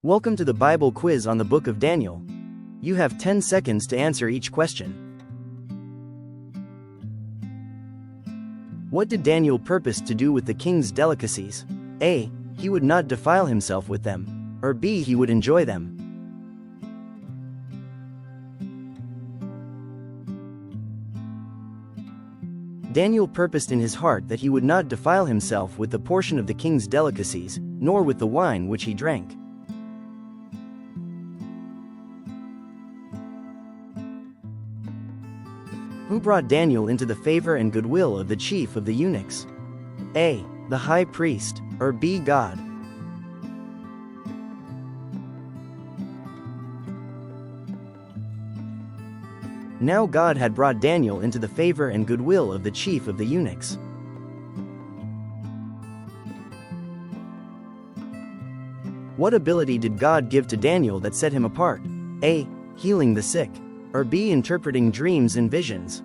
Welcome to the Bible quiz on the book of Daniel. You have 10 seconds to answer each question. What did Daniel purpose to do with the king's delicacies? A. He would not defile himself with them. Or B. He would enjoy them. Daniel purposed in his heart that he would not defile himself with the portion of the king's delicacies, nor with the wine which he drank. Who brought Daniel into the favor and goodwill of the chief of the eunuchs? A. The high priest, or B. God? Now God had brought Daniel into the favor and goodwill of the chief of the eunuchs. What ability did God give to Daniel that set him apart? A. Healing the sick, or B. Interpreting dreams and visions?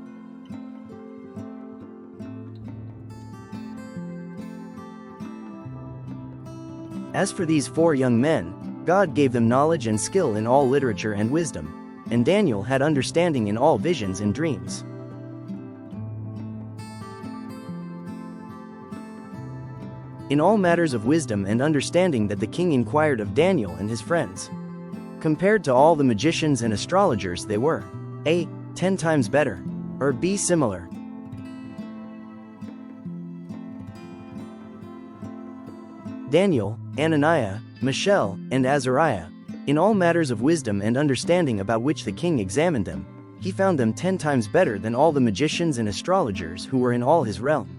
As for these 4 young men, God gave them knowledge and skill in all literature and wisdom, and Daniel had understanding in all visions and dreams. In all matters of wisdom and understanding that the king inquired of Daniel and his friends. Compared to all the magicians and astrologers, they were A. 10 times better, or B. similar. Daniel, Ananiah, Mishael, and Azariah, in all matters of wisdom and understanding about which the king examined them, he found them 10 times better than all the magicians and astrologers who were in all his realm.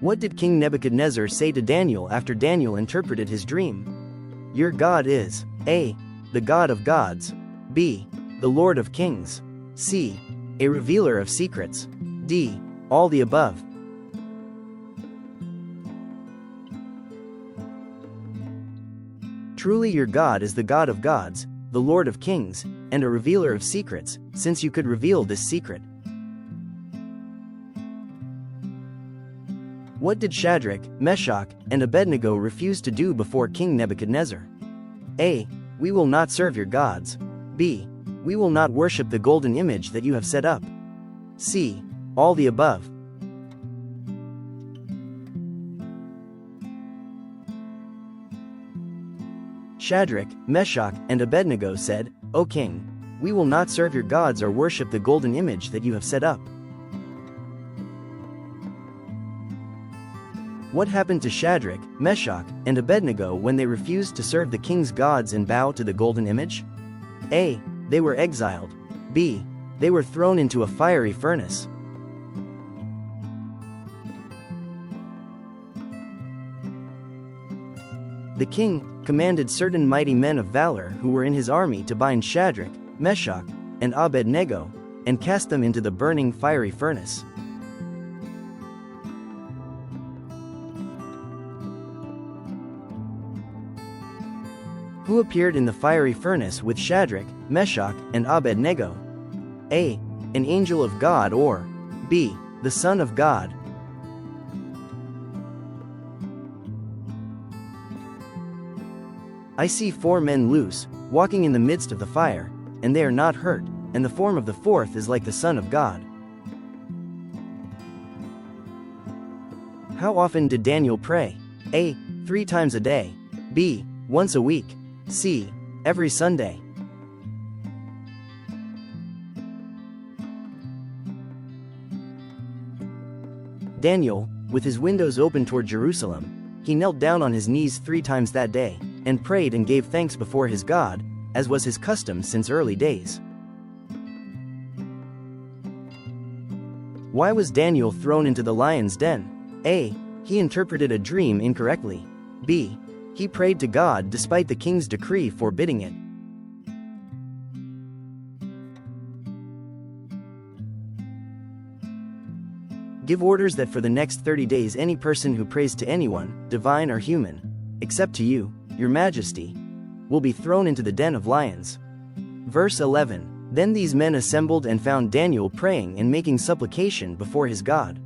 What did King Nebuchadnezzar say to Daniel after Daniel interpreted his dream? Your God is A. The God of gods, B. The Lord of kings, C. A revealer of secrets, D. All the above. Truly your God is the God of gods, the Lord of kings, and a revealer of secrets, since you could reveal this secret. What did Shadrach, Meshach, and Abednego refuse to do before King Nebuchadnezzar? A. We will not serve your gods. B. We will not worship the golden image that you have set up. C. All the above. Shadrach, Meshach, and Abednego said, O king, we will not serve your gods or worship the golden image that you have set up. What happened to Shadrach, Meshach, and Abednego when they refused to serve the king's gods and bow to the golden image? A. They were exiled. B. They were thrown into a fiery furnace. The king commanded certain mighty men of valor who were in his army to bind Shadrach, Meshach, and Abednego, and cast them into the burning fiery furnace. Who appeared in the fiery furnace with Shadrach, Meshach, and Abednego? A. An angel of God, or B. The Son of God? I see 4 men loose, walking in the midst of the fire, and they are not hurt, and the form of the 4th is like the Son of God. How often did Daniel pray? A. 3 times a day. B. Once a week. C. Every Sunday. Daniel, with his windows open toward Jerusalem, he knelt down on his knees 3 times that day, and prayed and gave thanks before his God, as was his custom since early days. Why was Daniel thrown into the lion's den? A. He interpreted a dream incorrectly. B. He prayed to God despite the king's decree forbidding it. Give orders that for the next 30 days any person who prays to anyone, divine or human, except to you, your majesty, will be thrown into the den of lions. Verse 11. Then these men assembled and found Daniel praying and making supplication before his God.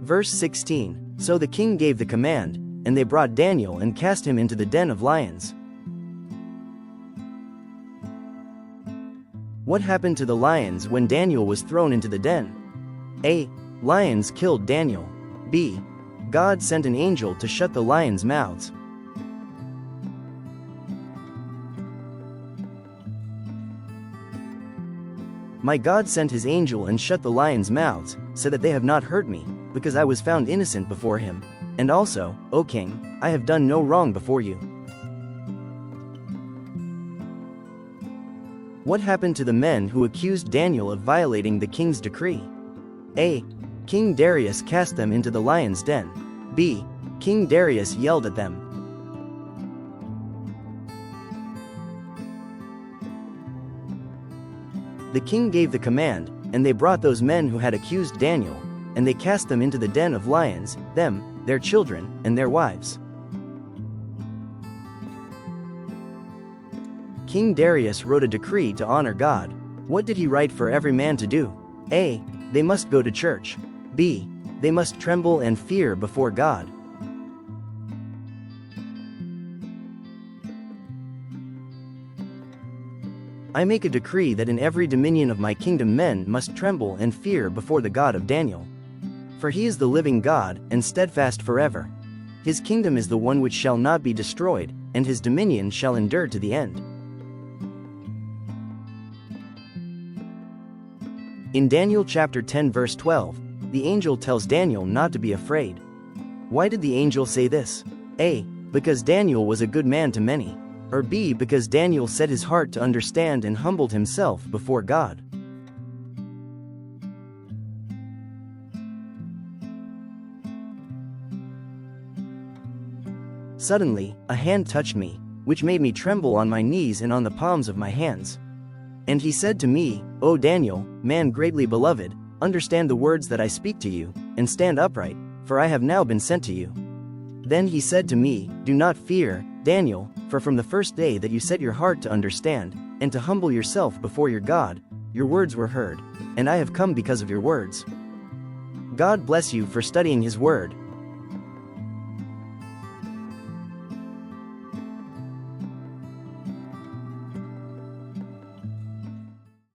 Verse 16. So the king gave the command, and they brought Daniel and cast him into the den of lions. What happened to the lions when Daniel was thrown into the den? A. Lions killed Daniel. B. God sent an angel to shut the lions' mouths. My God sent his angel and shut the lions' mouths, so that they have not hurt me, because I was found innocent before him. And also, O king, I have done no wrong before you. What happened to the men who accused Daniel of violating the king's decree? A. King Darius cast them into the lion's den. B. King Darius yelled at them. The king gave the command, and they brought those men who had accused Daniel, and they cast them into the den of lions, them, their children, and their wives. King Darius wrote a decree to honor God. What did he write for every man to do? A. They must go to church. B. They must tremble and fear before God. I make a decree that in every dominion of my kingdom men must tremble and fear before the God of Daniel. For he is the living God, and steadfast forever. His kingdom is the one which shall not be destroyed, and his dominion shall endure to the end. In Daniel chapter 10 verse 12, the angel tells Daniel not to be afraid. Why did the angel say this? A. Because Daniel was a good man to many. Or B. Because Daniel set his heart to understand and humbled himself before God. Suddenly, a hand touched me, which made me tremble on my knees and on the palms of my hands. And he said to me, O Daniel, man greatly beloved, understand the words that I speak to you, and stand upright, for I have now been sent to you. Then he said to me, Do not fear, Daniel, for from the first day that you set your heart to understand, and to humble yourself before your God, your words were heard, and I have come because of your words. God bless you for studying his word.